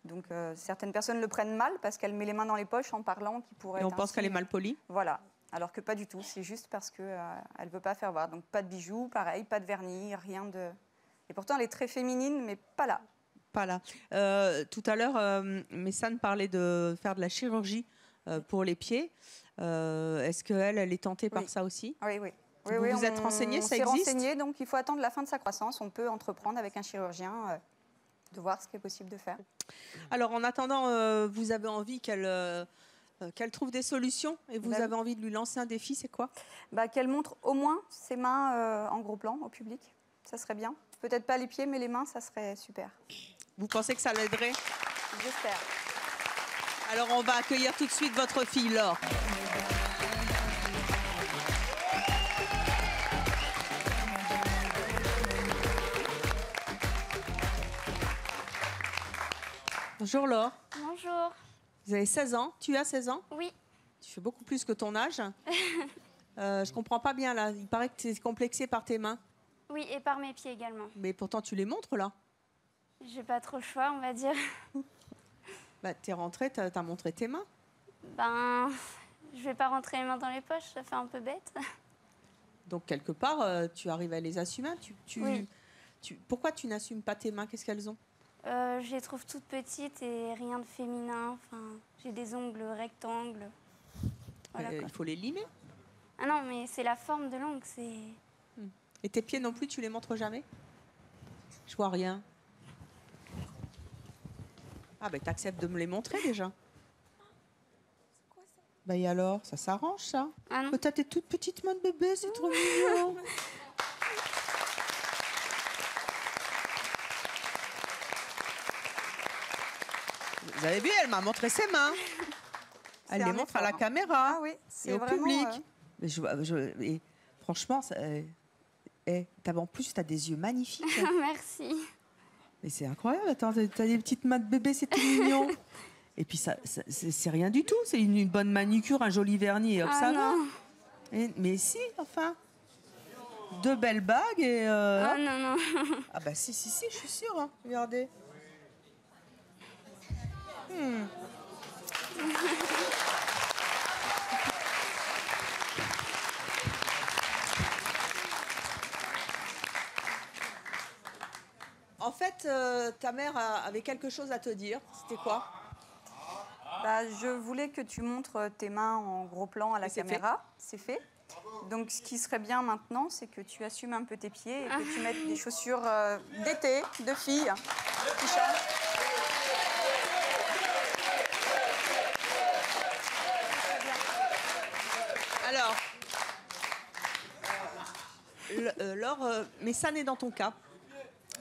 Donc certaines personnes le prennent mal parce qu'elle met les mains dans les poches en parlant. Et on pense qu'elle est mal polie. Voilà. Alors que pas du tout, c'est juste parce qu'elle ne veut pas faire voir. Donc pas de bijoux, pareil, pas de vernis, rien de... Et pourtant, elle est très féminine, mais pas là. Pas là. Tout à l'heure, Messane parlait de faire de la chirurgie pour les pieds. Est-ce qu'elle est tentée par ça aussi? Oui, oui. Vous êtes renseignée, ça existe? On s'est renseigné, donc il faut attendre la fin de sa croissance. On peut entreprendre avec un chirurgien de voir ce qui est possible de faire. Alors, en attendant, vous avez envie qu'elle trouve des solutions et vous avez envie de lui lancer un défi, c'est quoi? Qu'elle montre au moins ses mains en gros plan au public, ça serait bien. Peut-être pas les pieds, mais les mains, ça serait super. Vous pensez que ça l'aiderait? J'espère. Alors on va accueillir tout de suite votre fille Laure. Bonjour Laure. Bonjour. Vous avez 16 ans. Tu as 16 ans? Oui. Tu fais beaucoup plus que ton âge. Je comprends pas bien là. Il paraît que tu es complexée par tes mains. Oui, et par mes pieds également. Mais pourtant tu les montres là. J'ai pas trop le choix, on va dire. T'es rentrée, t'as montré tes mains. Je vais pas rentrer les mains dans les poches, ça fait un peu bête. Donc quelque part, tu arrives à les assumer. Oui. Pourquoi tu n'assumes pas tes mains? Qu'est-ce qu'elles ont? Je les trouve toutes petites et rien de féminin. Enfin, j'ai des ongles rectangles. Voilà, il faut les limer. Ah non, mais c'est la forme de l'ongle, c'est... Et tes pieds non plus, tu les montres jamais? Je vois rien. Ah t'acceptes de me les montrer déjà. Et alors, ça s'arrange ça? Ah non. T'as tes toutes petites mains de bébé, c'est trop mignon. Vous avez vu, elle m'a montré ses mains. Elle les montre à la caméra et au public. Mais et franchement, en plus, tu as des yeux magnifiques. Merci. Mais c'est incroyable. Attends, tu as des petites mains de bébé, c'est tout mignon. Et puis, c'est rien du tout. C'est une bonne manicure, un joli vernis et hop, ça va. Mais si, enfin. 2 belles bagues et... non. Ah si, je suis sûre. Hein. Regardez. En fait, ta mère avait quelque chose à te dire. C'était quoi? Je voulais que tu montres tes mains en gros plan à la caméra. C'est fait. Donc, ce qui serait bien maintenant, c'est que tu assumes un peu tes pieds et que tu mettes des chaussures d'été, de filles, qui changent. Alors, Laure, Messane est dans ton cas.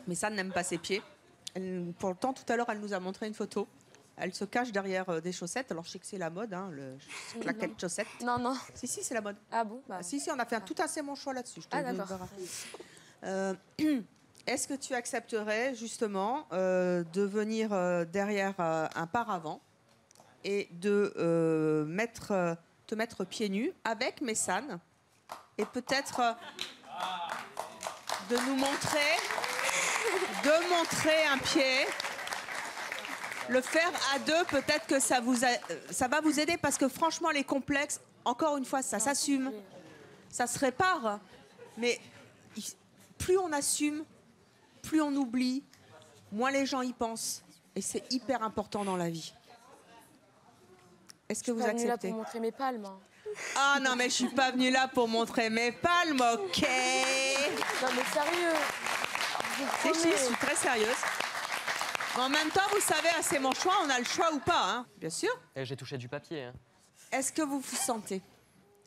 Messane n'aime pas ses pieds. Pourtant, tout à l'heure, elle nous a montré une photo. Elle se cache derrière des chaussettes. Alors, je sais que c'est la mode, hein, le claquette chaussette. Non. Si, c'est la mode. Ah bon? Si, on a fait tout un mon choix là-dessus. D'accord. Est-ce que tu accepterais, justement, de venir derrière un paravent et de te mettre pieds nus avec Messane et peut-être de nous montrer un pied, le faire à deux, peut-être que ça va vous aider parce que franchement les complexes, encore une fois, ça s'assume. ça se répare. Mais plus on assume, plus on oublie, moins les gens y pensent. Et c'est hyper important dans la vie. Est-ce que vous Je suis venue là acceptez? pour montrer mes palmes. Hein. Ah non, mais je suis pas venue là pour montrer mes palmes, ok? Non mais sérieux. Si, je suis très sérieuse. Mais en même temps, vous savez, c'est mon choix, on a le choix ou pas, hein, bien sûr. Et j'ai touché du papier. Hein. Est-ce que vous vous sentez?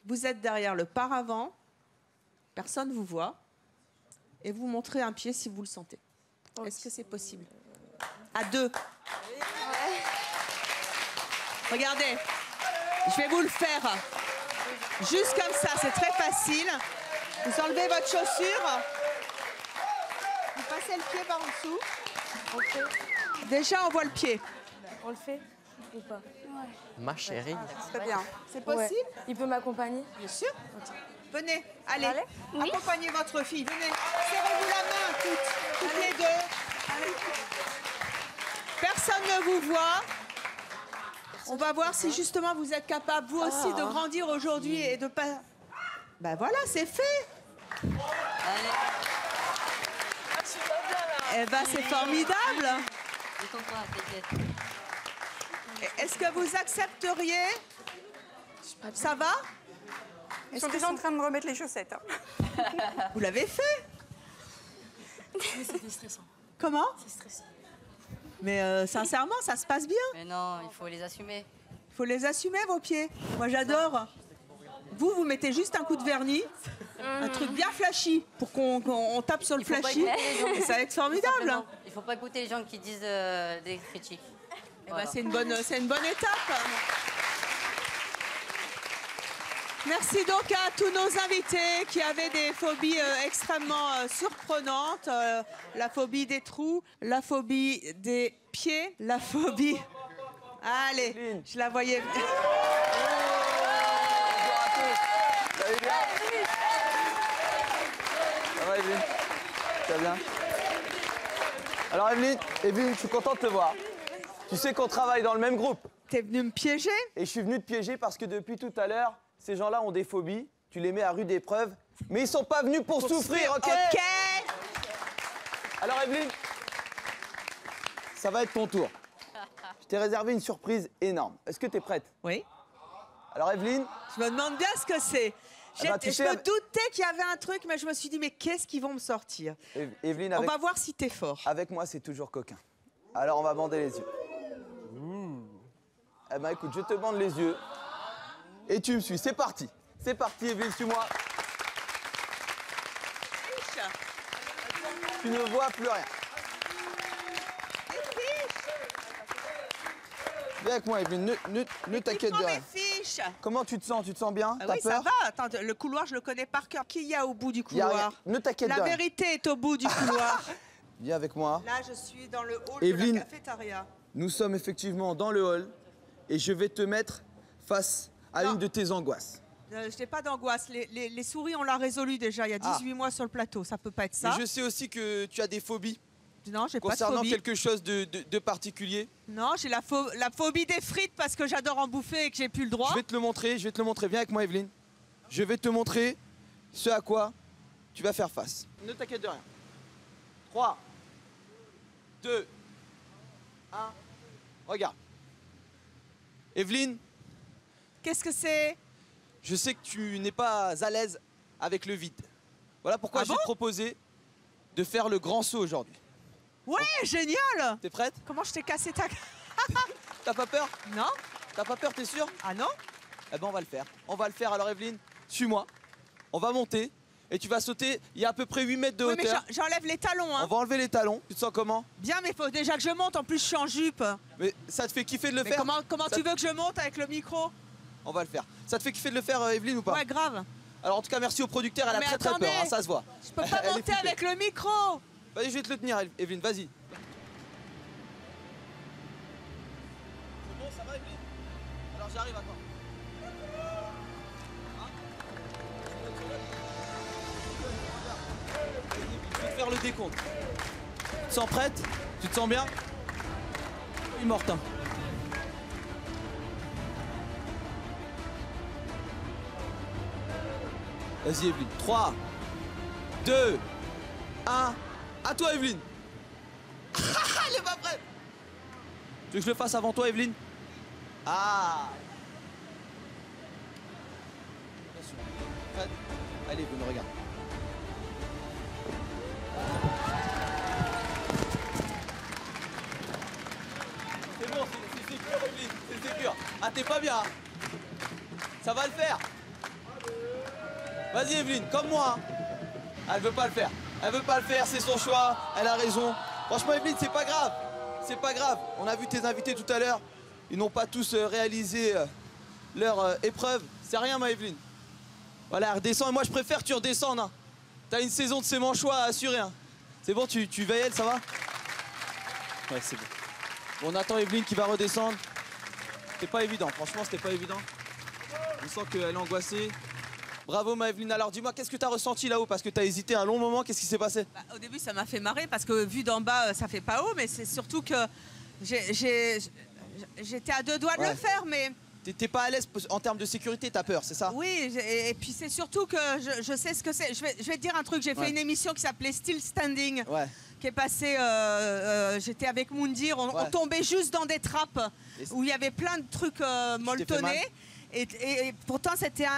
Vous êtes derrière le paravent, personne ne vous voit, et vous montrez un pied si vous le sentez. Est-ce que c'est possible? À deux. Regardez, je vais vous le faire. Juste comme ça, c'est très facile. Vous enlevez votre chaussure. Vous passez le pied par en dessous. On le fait? Déjà, on voit le pied. On le fait ou pas? Ma chérie. Très bien. C'est possible? Ouais. Il peut m'accompagner? Bien sûr. Venez, allez. Oui. Accompagnez votre fille. Venez. Serrez-vous la main, toutes les deux. Allez. Personne ne vous voit. On va voir si justement vous êtes capable, vous aussi, de grandir aujourd'hui et de pas... Ben voilà, c'est fait. Eh ben, c'est formidable. Est-ce que vous accepteriez? Ça va? Ils sont déjà en train de me remettre les chaussettes. Hein. Vous l'avez fait? Mais c'était stressant. Comment? C'est stressant. Mais sincèrement, ça se passe bien. Mais non, il faut les assumer. Il faut les assumer, vos pieds. Moi, j'adore. Vous mettez juste un coup de vernis, un truc bien flashy, pour qu'on tape sur le Il faut pas flashy. écouter les gens. Et ça va être formidable. Il faut pas écouter les gens qui disent des critiques. Eh ben, c'est une bonne étape. Merci donc à tous nos invités qui avaient des phobies extrêmement surprenantes. La phobie des trous, la phobie des pieds, la phobie... Allez, je la voyais... Ça va, Evelyne? Ça va bien? Alors, Evelyne, je suis content de te voir. Tu sais qu'on travaille dans le même groupe. T'es venu me piéger? Et je suis venu te piéger parce que depuis tout à l'heure, ces gens-là ont des phobies. Tu les mets à rude épreuve, mais ils sont pas venus pour souffrir, ok? Ok. Alors, Evelyne, ça va être ton tour. Je t'ai réservé une surprise énorme. Est-ce que t'es prête? Oui. Alors, Evelyne... Je me demande bien ce que c'est. Ah bah, tu Je sais, me doutais qu'il y avait un truc, mais je me suis dit, mais qu'est-ce qu'ils vont me sortir? Evelyne, On va voir si t'es fort. Avec moi, c'est toujours coquin. Alors, on va bander les yeux. Eh ben, écoute, je te bande les yeux. Et tu me suis. C'est parti. C'est parti, Evelyne, suis-moi. Tu ne vois plus rien. Viens avec moi, Evelyne. Ne t'inquiète de rien. Fiches. Comment tu te sens? Tu te sens bien? Ah T'as oui, peur? ça va. Attends, le couloir, je le connais par cœur. Qui y a au bout du couloir? Ne t'inquiète La de rien. vérité est au bout du couloir. Viens avec moi. Là, je suis dans le hall Evelyne. de la cafétéria. Nous sommes effectivement dans le hall et je vais te mettre face à une de tes angoisses. Je n'ai pas d'angoisse. Les souris, on l'a résolu déjà il y a 18 mois sur le plateau. Ça peut pas être ça. Mais je sais aussi que tu as des phobies. Non, j'ai pas de concernant phobie. quelque chose de particulier. Non, j'ai la phobie des frites parce que j'adore en bouffer et que j'ai plus le droit. Je vais te le montrer, Viens avec moi, Evelyne. Je vais te montrer ce à quoi tu vas faire face. Ne t'inquiète de rien. 3, 2, 1, regarde. Evelyne. Qu'est-ce que c'est? Je sais que tu n'es pas à l'aise avec le vide. Voilà pourquoi j'ai proposé de faire le grand saut aujourd'hui. Ouais, génial! T'es prête? Comment je t'ai cassé ta... T'as pas peur? Non. T'as pas peur, t'es sûr? Ah non? Eh ben on va le faire. On va le faire. Alors Evelyne, suis-moi. On va monter et tu vas sauter. Il y a à peu près 8 mètres de Oui, hauteur. mais j'enlève les talons. Hein. On va enlever les talons. Tu te sens comment? Bien, mais il faut déjà que je monte. En plus, je suis en jupe. Mais ça te fait kiffer de le mais faire? Comment tu veux que je monte avec le micro? On va le faire. Ça te fait kiffer de le faire, Evelyne, ou pas? Ouais, grave. Alors en tout cas, merci au producteur. Elle a Mais très attendez, peur, hein, ça se voit. Je peux pas Elle est monter flippée. avec le micro. Vas-y, je vais te le tenir, Evelyne. Vas-y. C'est bon, ça va, Evelyne? Alors j'arrive à toi. Je vais te faire le décompte. Tu te sens prête? Tu te sens bien? Il est morte. Hein. Vas-y, Evelyne. 3, 2, 1. À toi, Evelyne. Elle est pas prête. Tu veux que je le fasse avant toi, Evelyne? Ah. Attention. Prête? Allez, Evelyne, regarde. C'est bon, c'est sécure, Evelyne. C'est sécure. Ah, t'es pas bien. Hein. Ça va le faire. Vas-y, Evelyne, comme moi. Hein. Elle veut pas le faire. Elle veut pas le faire, c'est son choix. Elle a raison. Franchement, Evelyne, c'est pas grave. C'est pas grave. On a vu tes invités tout à l'heure. Ils n'ont pas tous réalisé leur épreuve. C'est rien, ma Evelyne. Voilà, redescends. Et moi, je préfère que tu redescendes. Hein. T'as une saison de sémanchois à assurer. Hein. C'est bon, tu veilles, elle, ça va? Ouais, c'est bon. Bon, on attend Evelyne qui va redescendre. C'était pas évident. Franchement, c'était pas évident. On sent qu'elle est angoissée. Bravo, ma Evelyne. Alors, dis-moi, qu'est-ce que tu as ressenti là-haut? Parce que tu as hésité un long moment. Qu'est-ce qui s'est passé? Au début, ça m'a fait marrer parce que vu d'en bas, ça fait pas haut. Mais c'est surtout que j'étais à 2 doigts de le faire. Mais t'es pas à l'aise en termes de sécurité, t'as peur, c'est ça? oui, et puis c'est surtout que je sais ce que c'est. Je vais te dire un truc. J'ai fait une émission qui s'appelait Still Standing. Qui est passée, j'étais avec Moundir. On tombait juste dans des trappes où il y avait plein de trucs molletonnés. Et pourtant, c'était 1,50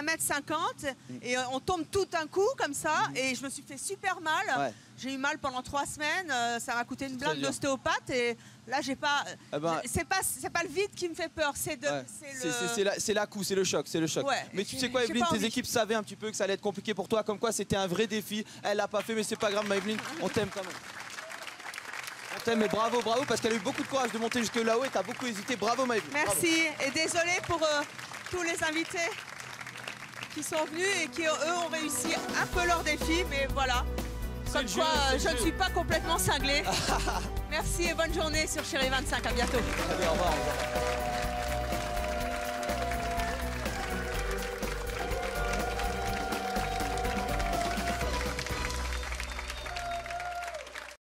m et on tombe tout d'un coup comme ça et je me suis fait super mal. J'ai eu mal pendant 3 semaines, ça m'a coûté une blinde d'ostéopathe et là, j'ai pas... c'est pas le vide qui me fait peur, c'est la coup, c'est le choc, c'est le choc. Ouais, mais tu sais quoi, Evelyne, tes équipes savaient un petit peu que ça allait être compliqué pour toi, comme quoi c'était un vrai défi. Elle l'a pas fait, mais c'est pas grave, ma Evelyne, on t'aime quand même. On t'aime, mais bravo, bravo, parce qu'elle a eu beaucoup de courage de monter jusque là-haut et t'as beaucoup hésité. Bravo, ma Evelyne. Merci, et désolé pour... tous les invités qui sont venus et qui, eux, ont réussi un peu leur défi, mais voilà. Comme quoi, je ne suis pas complètement cinglée. Merci et bonne journée sur Chérie 25. À bientôt. Allez, au revoir.